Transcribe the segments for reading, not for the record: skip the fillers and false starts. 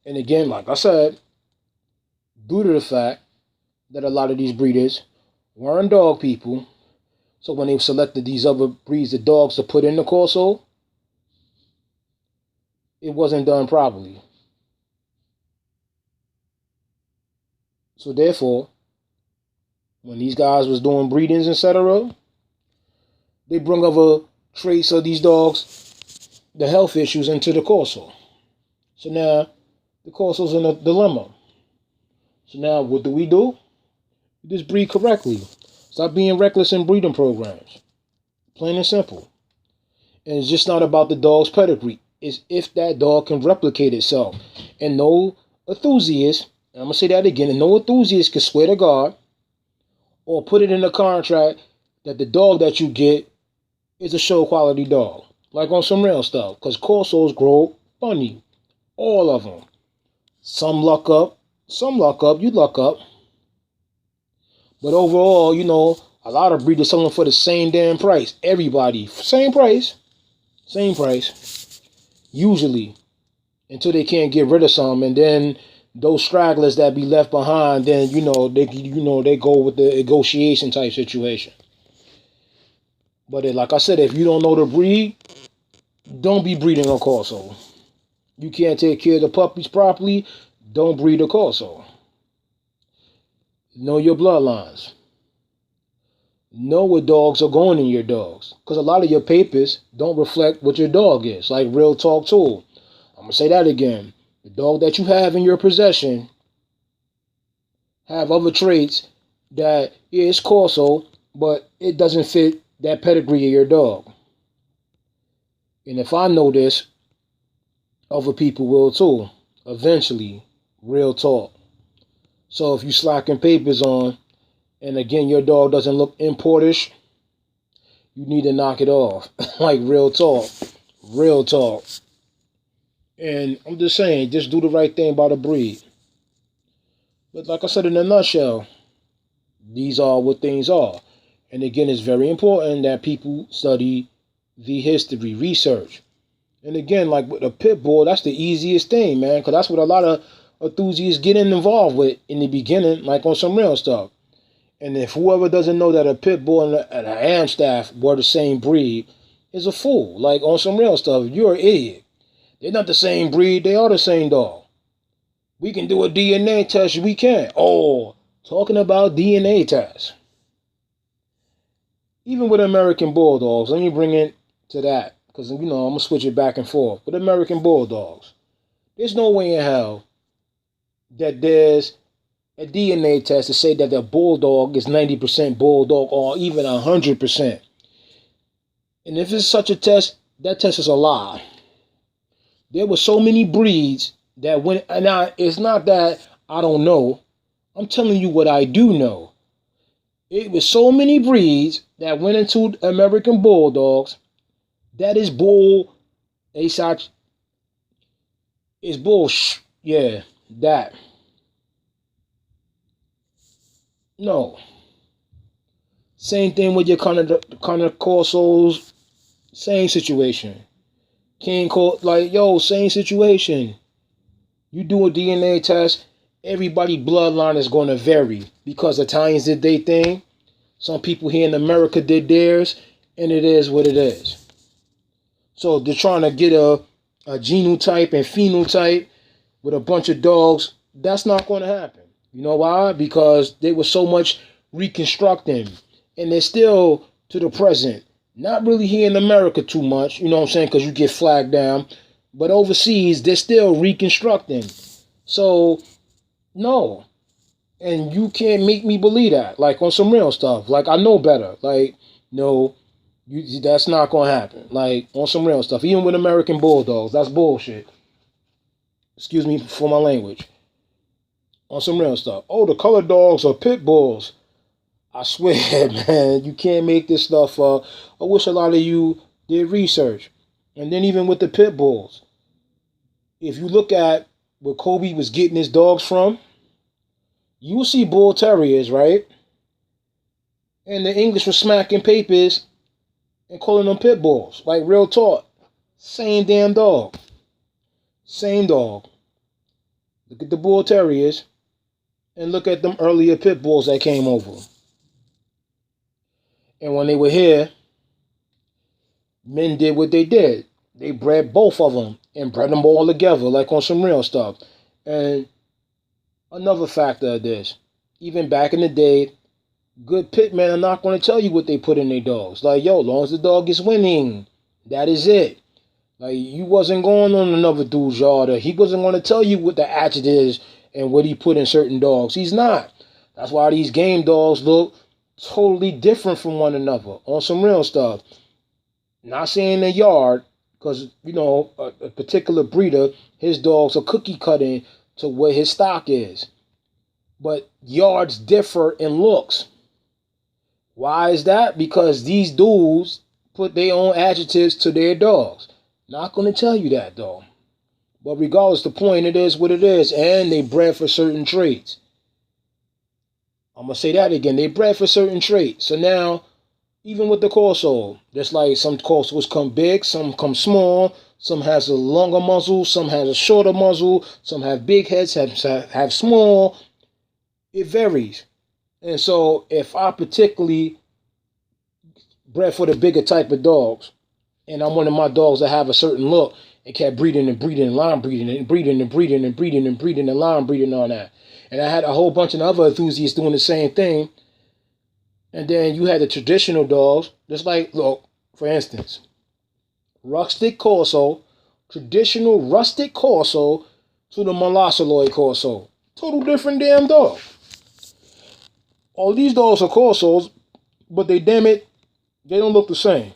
And again, like I said, due to the fact that a lot of these breeders weren't dog people, so when they selected these other breeds of dogs to put in the corso, it wasn't done properly. So therefore, when these guys was doing breedings, etc., they bring other traits of these dogs, the health issues, into the corso. So now the corso's in a dilemma. So now what do? We just breed correctly. Stop being reckless in breeding programs. Plain and simple. And it's just not about the dog's pedigree. It's if that dog can replicate itself. And no enthusiast, and I'm going to say that again, and no enthusiast can swear to God or put it in a contract that the dog that you get is a show quality dog. Like on some real stuff. Because corsos grow funny. All of them. Some luck up. You luck up. But overall, a lot of breeders selling for the same damn price. Everybody, same price. Usually, until they can't get rid of some, and then those stragglers that be left behind, then they go with the negotiation type situation. But like I said, if you don't know the breed, don't be breeding a corso. You can't take care of the puppies properly, don't breed a corso. Know your bloodlines. Know what dogs are going in your dogs. Because a lot of your papers don't reflect what your dog is. Like real talk too. I'm going to say that again. The dog that you have in your possession have other traits that, yeah, it's corso, but it doesn't fit that pedigree of your dog. And if I know this, other people will too. Eventually. Real talk. So if you slacking papers on, and again, your dog doesn't look importish, you need to knock it off. Like real talk. Real talk. And I'm just saying, just do the right thing by the breed. But like I said, in a nutshell, these are what things are. And again, it's very important that people study the history, research. And again, like with a pit bull, that's the easiest thing, man. Because that's what a lot of enthusiasts get involved with in the beginning, like on some real stuff. And if whoever doesn't know that a pit bull and an Amstaff were the same breed is a fool. Like on some real stuff, you're an idiot. They're not the same breed, they are the same dog. We can do a DNA test, we can. Oh, talking about DNA tests. Even with American Bulldogs, let me bring it to that. Because, I'm going to switch it back and forth. With American Bulldogs, there's no way in hell that there's a DNA test to say that the Bulldog is 90% Bulldog or even 100%. And if it's such a test, that test is a lie. There were so many breeds that went, and it's not that I don't know. I'm telling you what I do know. It was so many breeds that went into American Bulldogs. That is bull. Is bull. Yeah, that. No. Same thing with your kind of corsos. Same situation. King Court, like, yo, same situation. You do a DNA test, everybody bloodline is going to vary because Italians did their thing. Some people here in America did theirs, and it is what it is. So they're trying to get a genotype and phenotype with a bunch of dogs. That's not going to happen. You know why? Because they were so much reconstructing, and they're still to the present. Not really here in America too much, you know what I'm saying, because you get flagged down. But overseas, they're still reconstructing. So, no. And you can't make me believe that. Like, on some real stuff. Like, I know better. Like, no, that's not going to happen. Like, on some real stuff. Even with American Bulldogs, that's bullshit. Excuse me for my language. On some real stuff. Oh, the colored dogs are pit bulls. I swear, man, you can't make this stuff up. I wish a lot of you did research. And then even with the pit bulls, if you look at where Kobe was getting his dogs from, you will see bull terriers, right? And the English was smacking papers and calling them pit bulls. Like real talk. Same damn dog. Same dog. Look at the Bull Terriers and look at them earlier pit bulls that came over. And when they were here, men did what they did. They bred both of them and bred them all together, like on some real stuff. And another factor of this, even back in the day, good pit men are not going to tell you what they put in their dogs. Like, yo, as long as the dog is winning, that is it. Like, you wasn't going on another dude's yard, or he wasn't going to tell you what the adjective is and what he put in certain dogs. He's not. That's why these game dogs look totally different from one another on some real stuff. Not saying the yard, because, you know, a particular breeder, his dogs are cookie cutting to what his stock is. But yards differ in looks. Why is that? Because these dudes put their own adjectives to their dogs. Not going to tell you that, though. But regardless, the point, it is what it is. And they bred for certain traits. I'm going to say that again. They bred for certain traits. So now, even with the corso, just like some corsos come big, some come small, some has a longer muzzle, some has a shorter muzzle, some have big heads, have small. It varies. And so if I particularly bred for the bigger type of dogs, and I'm one of my dogs that have a certain look, and kept breeding and breeding and line breeding and breeding and breeding and breeding and breeding and line breeding on that. And I had a whole bunch of other enthusiasts doing the same thing. And then you had the traditional dogs, just like, look, for instance, rustic corso, traditional rustic corso to the Molosoloid corso. Total different damn dog. All these dogs are corsos, but they damn it, they don't look the same.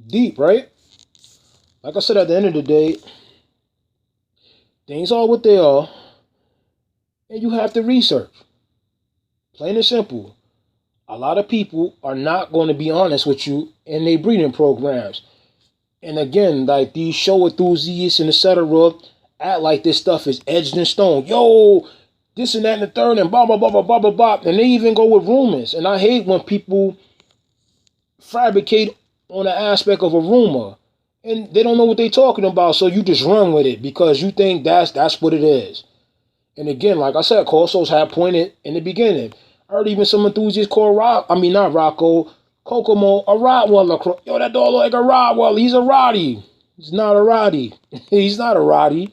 Deep, right? Like I said, at the end of the day, things are what they are, and you have to research. Plain and simple. A lot of people are not going to be honest with you in their breeding programs. And again, like these show enthusiasts and etc. act like this stuff is edged in stone. Yo, this and that and the third and blah, blah, blah, blah, blah, blah, blah. And they even go with rumors. And I hate when people fabricate on the aspect of a rumor. And they don't know what they're talking about. So you just run with it because you think that's what it is. And again, like I said, corsos had pointed in the beginning. I heard even some enthusiasts call Kokomo, a Rottweiler. Yo, that dog look like a Rottweiler. He's a Rottie. He's not a Rottie. He's not a Rottie.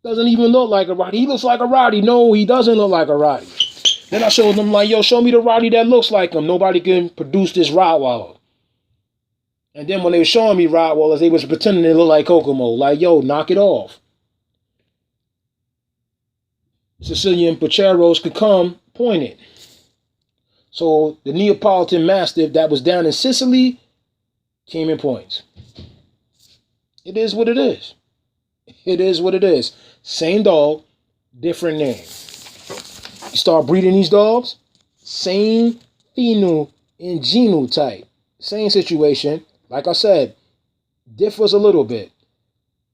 Doesn't even look like a Rottie. He looks like a Rottie. No, he doesn't look like a Rottie. Then I showed them like, yo, show me the Rottie that looks like him. Nobody can produce this Rottweiler. And then when they were showing me Rottweilers, they was pretending they look like Kokomo. Like, yo, knock it off. Sicilian Pacheros could come pointed. So the Neapolitan Mastiff that was down in Sicily came in points. It is what it is. It is what it is. Same dog, different name. You start breeding these dogs, same pheno and genotype. Same situation. Like I said, differs a little bit.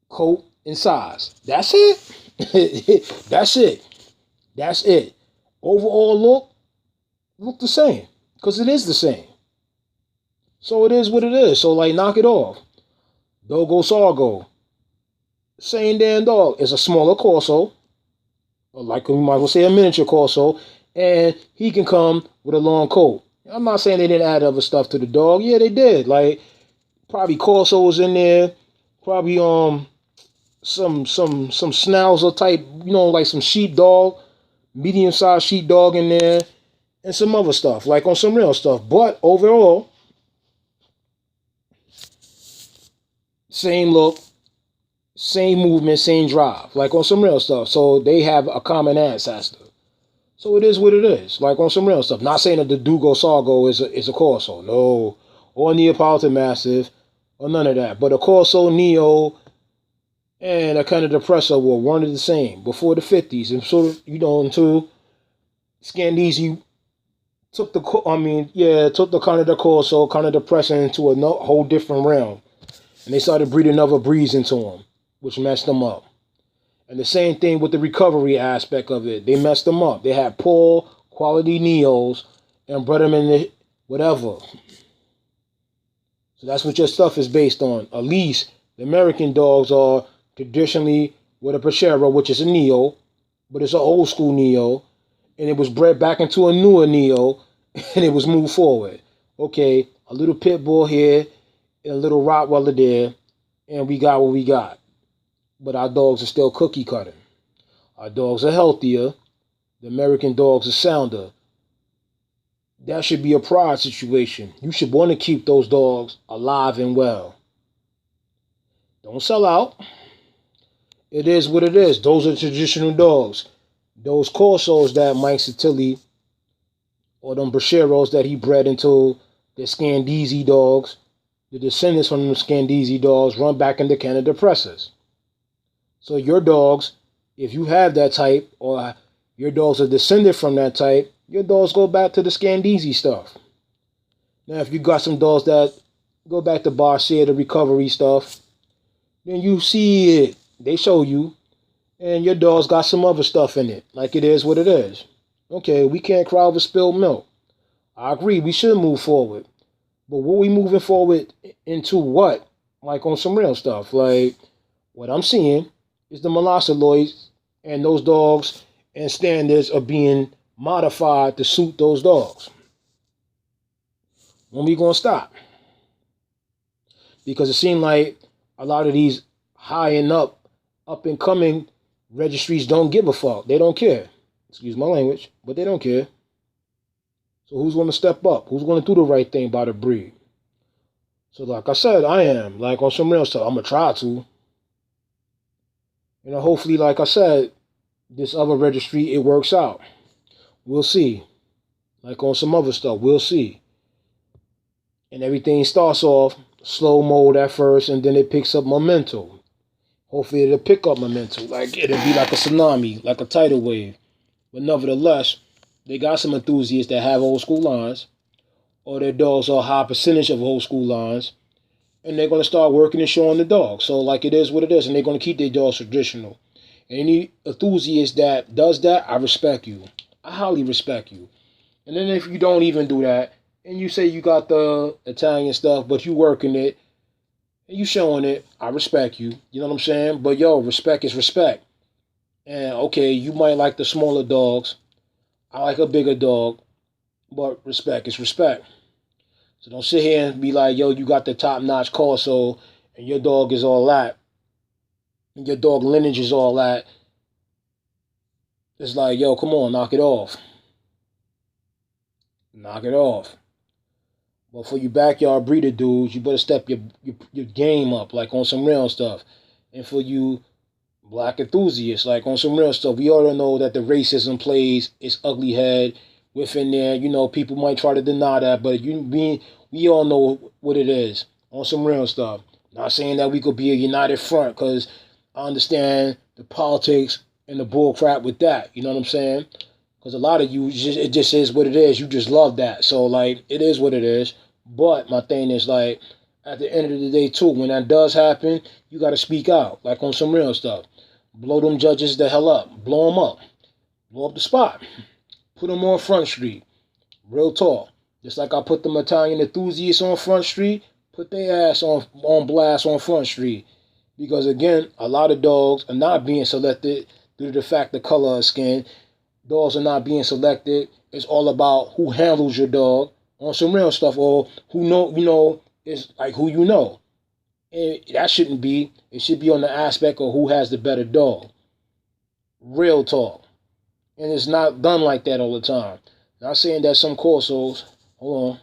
Coat and size. That's it. That's it. That's it. Overall look the same. Because it is the same. So it is what it is. So like knock it off. Dogo Sargo. Same damn dog. It's a smaller corso. Or like we might as well say a miniature corso. And he can come with a long coat. I'm not saying they didn't add other stuff to the dog. Yeah, they did. Like probably corsos in there. Probably some schnauzer type, you know, like some sheepdog, medium-sized sheepdog in there, and some other stuff, like on some real stuff. But overall, same look, same movement, same drive, like on some real stuff. So they have a common ancestor. So it is what it is, like on some real stuff. Not saying that the Dogo Sargo is a corso, no, or Neapolitan Mastiff, or none of that. But a corso, Neo, and a kind of depressor were one of the same before the 50s. And sort of, you know, until Scandese took the kind of the corso, kind of depressor into a whole different realm. And they started breeding other breeds into them, which messed them up. And the same thing with the recovery aspect of it. They messed them up. They had poor quality Neos and bred them in the whatever. So that's what your stuff is based on. At least the American dogs are traditionally with a Pachero, which is a Neo, but it's an old school Neo, and it was bred back into a newer Neo, and it was moved forward. Okay, a little pit bull here, and a little Rottweiler there, and we got what we got. But our dogs are still cookie cutting. Our dogs are healthier. The American dogs are sounder. That should be a pride situation. You should want to keep those dogs alive and well. Don't sell out. It is what it is. Those are traditional dogs. Those corsos that Mike Satilli or them Bracheros that he bred into the Scandese dogs, the descendants from the Scandese dogs run back into Canada Pressers. So your dogs, if you have that type or your dogs are descended from that type, your dogs go back to the Scandese stuff. Now, if you got some dogs that go back to Barcia, the recovery stuff, then you see it. They show you, and your dog's got some other stuff in it. Like it is what it is. Okay, we can't cry over spilled milk. I agree, we should move forward. But what we moving forward into what? Like on some real stuff. Like what I'm seeing is the Molosoloids and those dogs and standards are being modified to suit those dogs. When we gonna stop? Because it seemed like a lot of these high and up and coming registries don't give a fuck. They don't care. Excuse my language, but they don't care. So who's going to step up? Who's going to do the right thing by the breed? So like I said, I am. Like on some real stuff, I'm going to try to. You know, hopefully, like I said, this other registry, it works out. We'll see. Like on some other stuff, we'll see. And everything starts off slow mode at first, and then it picks up momentum. Hopefully it'll pick up momentum. Like it'll be like a tsunami, like a tidal wave. But nevertheless, they got some enthusiasts that have old school lines, or their dogs are a high percentage of old school lines, and they're going to start working and showing the dogs. So like it is what it is, and they're going to keep their dogs traditional. Any enthusiast that does that, I respect you. I highly respect you. And then if you don't even do that, and you say you got the Italian stuff, but you working it, and you showing it, I respect you. You know what I'm saying? But yo, respect is respect. And okay, you might like the smaller dogs. I like a bigger dog. But respect is respect. So don't sit here and be like, yo, you got the top-notch corso, and your dog is all that. And your dog lineage is all that. It's like, yo, come on, knock it off. Knock it off. But for you backyard breeder dudes, you better step your game up, like on some real stuff. And for you black enthusiasts, like on some real stuff, we all know that the racism plays its ugly head within there. You know, people might try to deny that, but we all know what it is on some real stuff. Not saying that we could be a united front, because I understand the politics and the bull crap with that. You know what I'm saying? Because a lot of you, it just is what it is. You just love that. So, like, it is what it is. But my thing is, like, at the end of the day, too, when that does happen, you got to speak out, like on some real stuff. Blow them judges the hell up. Blow them up. Blow up the spot. Put them on Front Street. Real talk. Just like I put them Italian enthusiasts on Front Street, put their ass on blast on Front Street. Because, again, a lot of dogs are not being selected due to the fact the color of skin. Dogs are not being selected. It's all about who handles your dog on some real stuff, or who is like who you know. And that shouldn't be. It should be on the aspect of who has the better dog. Real talk. And it's not done like that all the time. Not saying that some corsos, hold on.